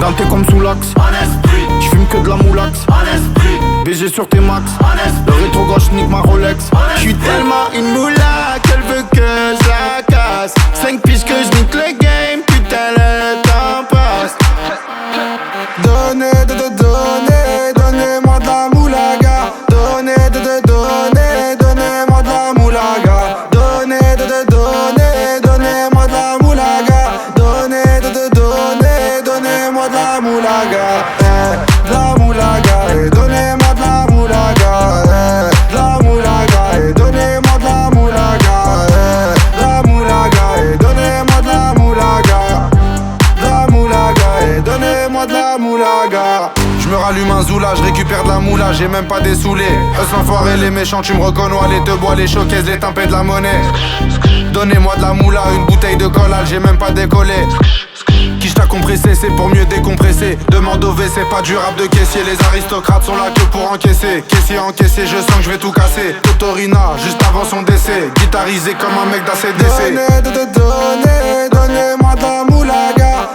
Ganté comme sous l'axe. J'fume que de la moulax. BG sur tes max. Le rétro gauche nique ma Rolex. J'suis tellement une moula qu'elle veut que je la casse. 5 piges que je nique le game. Putain le temps passe. Donnez-moi de la moulaga. Donnez-moi de la moulaga. Donnez-moi de la moulaga. Donnez-moi de la moulaga. De la moulaga. Donnez-moi de la moulaga. De la moulaga. Donnez-moi de la moulaga. De la moulaga. Donnez-moi de la moulaga. De la moulaga. Donnez-moi de la moulaga. J'me rallume un zoula, j'récupère de la moula, j'ai même pas des saoulés. Eux l'enfoiré, les méchants, tu me reconnais, les te bois, les showcases, les timpés de la monnaie. Donnez-moi de la moula, une bouteille de collal, j'ai même pas décollé. Quiche t'a compressé, c'est pour mieux décompresser. Demande au WC, pas du rap de caissier. Les aristocrates sont là que pour encaisser. Caissier encaissé, je sens que je vais tout casser. Totorina, juste avant son décès. Guitarisé comme un mec d'ACDC. Donnez-moi de la moulaga.